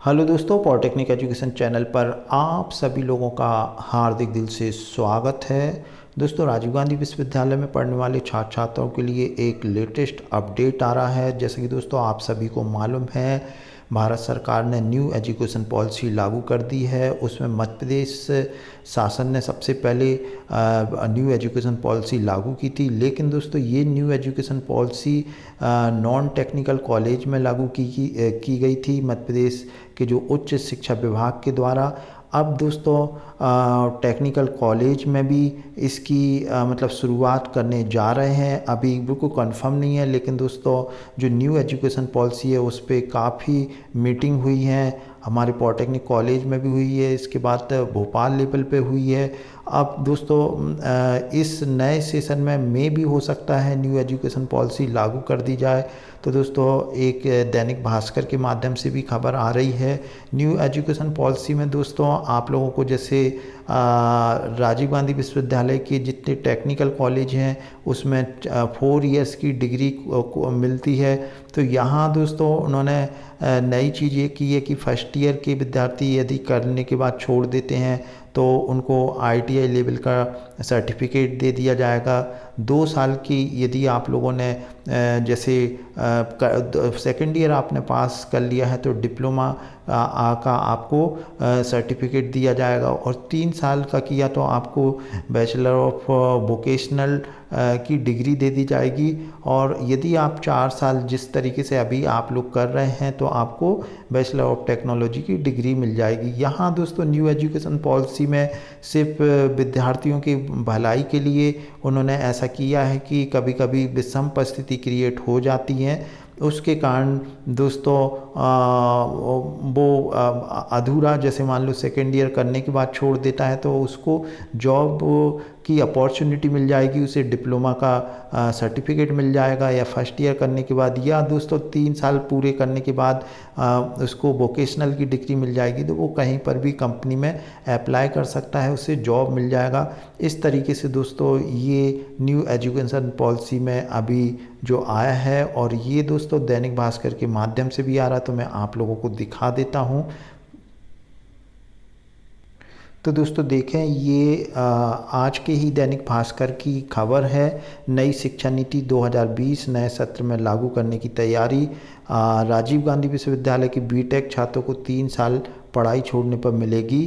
Hello दोस्तों, polytechnic education channel पर आप सभी लोगों का हार्दिक दिल से स्वागत है। दोस्तों, राजीव गांधी विश्वविद्यालय में पढ़ने वाले छात्र छात्राओं के लिए एक लेटेस्ट अपडेट आ रहा है। जैसे कि दोस्तों आप सभी को मालूम है, भारत सरकार ने न्यू एजुकेशन पॉलिसी लागू कर दी है। उसमें मध्य प्रदेश शासन ने सबसे पहले न्यू एजुकेशन पॉलिसी लागू की थी। लेकिन दोस्तों ये new education policy non technical college में लागू की गई थी मध्य प्रदेश के जो उच्च शिक्षा विभाग के द्वारा। अब दोस्तों टेक्निकल कॉलेज में भी इसकी मतलब शुरुआत करने जा रहे हैं। अभी बिल्कुल कंफर्म नहीं है, लेकिन दोस्तों जो न्यू एजुकेशन पॉलिसी है उस पर काफ़ी मीटिंग हुई है। हमारे पॉलिटेक्निक कॉलेज में भी हुई है, इसके बाद भोपाल लेवल पे हुई है। अब दोस्तों इस नए सेशन में भी हो सकता है न्यू एजुकेशन पॉलिसी लागू कर दी जाए। तो दोस्तों एक दैनिक भास्कर के माध्यम से भी खबर आ रही है। न्यू एजुकेशन पॉलिसी में दोस्तों आप लोगों को जैसे राजीव गांधी विश्वविद्यालय के जितने टेक्निकल कॉलेज हैं उसमें 4 इयर्स की डिग्री मिलती है। तो यहाँ दोस्तों उन्होंने नई चीज़ ये की है कि फर्स्ट ईयर के विद्यार्थी यदि करने के बाद छोड़ देते हैं तो उनको ITI लेवल का सर्टिफिकेट दे दिया जाएगा। 2 साल की यदि आप लोगों ने जैसे सेकेंड ईयर आपने पास कर लिया है तो डिप्लोमा का आपको सर्टिफिकेट दिया जाएगा, और 3 साल का किया तो आपको बैचलर ऑफ वोकेशनल की डिग्री दे दी जाएगी। और यदि आप 4 साल जिस तरीके से अभी आप लोग कर रहे हैं तो आपको बैचलर ऑफ टेक्नोलॉजी की डिग्री मिल जाएगी। यहाँ दोस्तों न्यू एजुकेशन पॉलिसी में सिर्फ विद्यार्थियों की भलाई के लिए उन्होंने ऐसा किया है कि कभी कभी विषम परिस्थिति क्रिएट हो जाती है, उसके कारण दोस्तों वो अधूरा जैसे मान लो सेकेंड ईयर करने के बाद छोड़ देता है तो उसको जॉब की अपॉर्चुनिटी मिल जाएगी, उसे डिप्लोमा का सर्टिफिकेट मिल जाएगा, या फर्स्ट ईयर करने के बाद, या दोस्तों 3 साल पूरे करने के बाद उसको वोकेशनल की डिग्री मिल जाएगी। तो वो कहीं पर भी कंपनी में अप्लाई कर सकता है, उसे जॉब मिल जाएगा। इस तरीके से दोस्तों ये न्यू एजुकेशन पॉलिसी में अभी जो आया है, और ये दोस्तों दैनिक भास्कर के माध्यम से भी आ रहा है, तो मैं आप लोगों को दिखा देता हूँ। तो दोस्तों देखें, ये आज के ही दैनिक भास्कर की खबर है। नई शिक्षा नीति 2020 नए सत्र में लागू करने की तैयारी। राजीव गांधी विश्वविद्यालय के बीटेक छात्रों को 3 साल पढ़ाई छोड़ने पर मिलेगी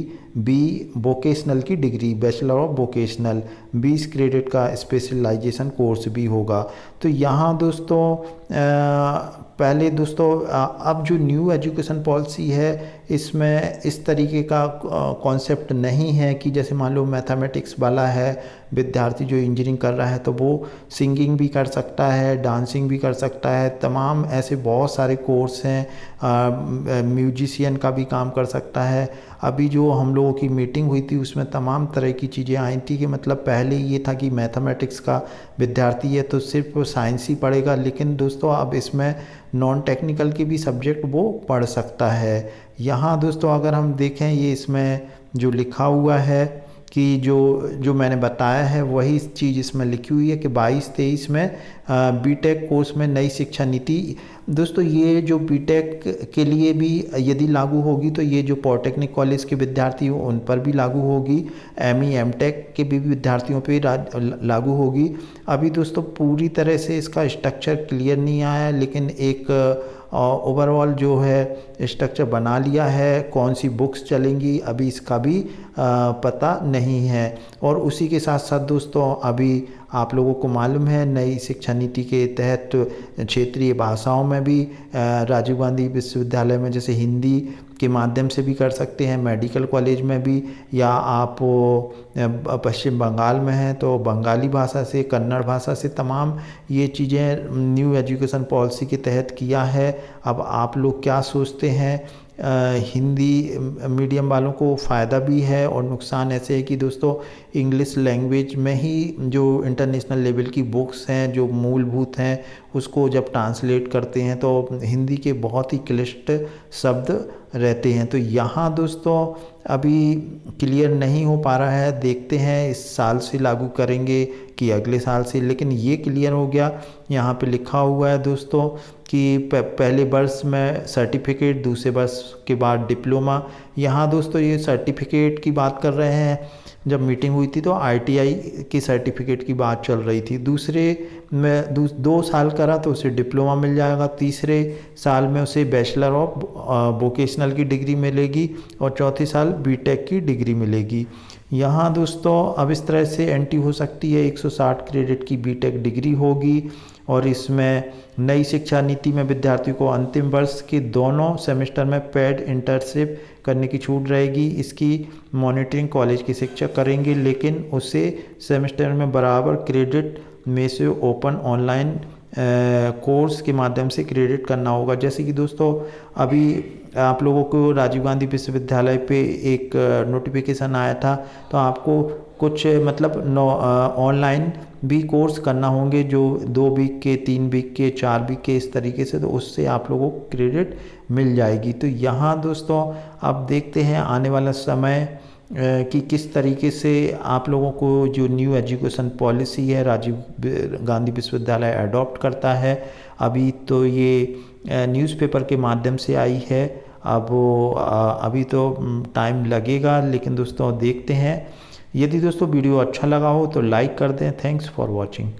वोकेशनल की degree, bachelor of vocational. 20 credit का स्पेशलाइजेशन कोर्स भी होगा। तो यहाँ दोस्तों पहले दोस्तों अब जो न्यू एजुकेशन पॉलिसी है इसमें इस तरीके का कॉन्सेप्ट नहीं है कि जैसे मान लो मैथमेटिक्स वाला है विद्यार्थी जो इंजीनियरिंग कर रहा है तो वो सिंगिंग भी कर सकता है, डांसिंग भी कर सकता है, तमाम ऐसे बहुत सारे कोर्स हैं, म्यूजिशियन का भी काम कर सकता है। अभी जो हम लोगों की मीटिंग हुई थी उसमें तमाम तरह की चीज़ें आई थी कि मतलब पहले ये था कि मैथमेटिक्स का विद्यार्थी है तो सिर्फ साइंस ही पढ़ेगा, लेकिन दोस्तों अब इसमें नॉन टेक्निकल के भी सब्जेक्ट वो पढ़ सकता है। यहाँ दोस्तों अगर हम देखें, ये इसमें जो लिखा हुआ है कि जो मैंने बताया है वही चीज़ इसमें लिखी हुई है कि 22-23 में बीटेक कोर्स में नई शिक्षा नीति। दोस्तों ये जो बीटेक के लिए भी यदि लागू होगी तो ये जो पॉलिटेक्निक कॉलेज के विद्यार्थी हो उन पर भी लागू होगी, ME MTech के भी विद्यार्थियों पर लागू होगी। अभी दोस्तों पूरी तरह से इसका स्ट्रक्चर क्लियर नहीं आया है, लेकिन एक ओवरऑल जो है स्ट्रक्चर बना लिया है। कौन सी बुक्स चलेंगी अभी इसका भी पता नहीं है। और उसी के साथ साथ दोस्तों अभी आप लोगों को मालूम है नई शिक्षा नीति के तहत क्षेत्रीय भाषाओं में भी राजीव गांधी विश्वविद्यालय में जैसे हिंदी के माध्यम से भी कर सकते हैं, मेडिकल कॉलेज में भी, या आप पश्चिम बंगाल में हैं तो बंगाली भाषा से, कन्नड़ भाषा से, तमाम ये चीज़ें न्यू एजुकेशन पॉलिसी के तहत किया है। अब आप लोग क्या सोचते हैं? हिंदी मीडियम वालों को फ़ायदा भी है और नुकसान ऐसे है कि दोस्तों इंग्लिश लैंग्वेज में ही जो इंटरनेशनल लेवल की बुक्स हैं जो मूलभूत हैं उसको जब ट्रांसलेट करते हैं तो हिंदी के बहुत ही क्लिष्ट शब्द रहते हैं। तो यहाँ दोस्तों अभी क्लियर नहीं हो पा रहा है, देखते हैं इस साल से लागू करेंगे कि अगले साल से, लेकिन ये क्लियर हो गया। यहाँ पे लिखा हुआ है दोस्तों कि पहले वर्ष में सर्टिफिकेट, दूसरे वर्ष के बाद डिप्लोमा। यहाँ दोस्तों ये सर्टिफिकेट की बात कर रहे हैं, जब मीटिंग हुई थी तो आईटीआई की सर्टिफिकेट की बात चल रही थी। दूसरे में 2 साल करा तो उसे डिप्लोमा मिल जाएगा, तीसरे साल में उसे बैचलर ऑफ वोकेशनल की डिग्री मिलेगी और चौथे साल बीटेक की डिग्री मिलेगी। यहाँ दोस्तों अब इस तरह से एंट्री हो सकती है, 160 क्रेडिट की बीटेक डिग्री होगी और इसमें नई शिक्षा नीति में विद्यार्थियों को अंतिम वर्ष के दोनों सेमेस्टर में पेड इंटर्नशिप करने की छूट रहेगी। इसकी मॉनिटरिंग कॉलेज के शिक्षक करेंगे, लेकिन उसे सेमेस्टर में बराबर क्रेडिट में से ओपन ऑनलाइन कोर्स के माध्यम से क्रेडिट करना होगा। जैसे कि दोस्तों अभी आप लोगों को राजीव गांधी विश्वविद्यालय पे एक नोटिफिकेशन आया था, तो आपको कुछ मतलब ऑनलाइन भी कोर्स करना होंगे, जो 2 वीक के, 3 वीक के, 4 वीक के, इस तरीके से, तो उससे आप लोगों को क्रेडिट मिल जाएगी। तो यहाँ दोस्तों अब देखते हैं आने वाला समय कि किस तरीके से आप लोगों को जो न्यू एजुकेशन पॉलिसी है राजीव गांधी विश्वविद्यालय अडॉप्ट करता है। अभी तो ये न्यूज़पेपर के माध्यम से आई है, अब अभी तो टाइम लगेगा, लेकिन दोस्तों देखते हैं। यदि दोस्तों वीडियो अच्छा लगा हो तो लाइक कर दें। Thanks for watching.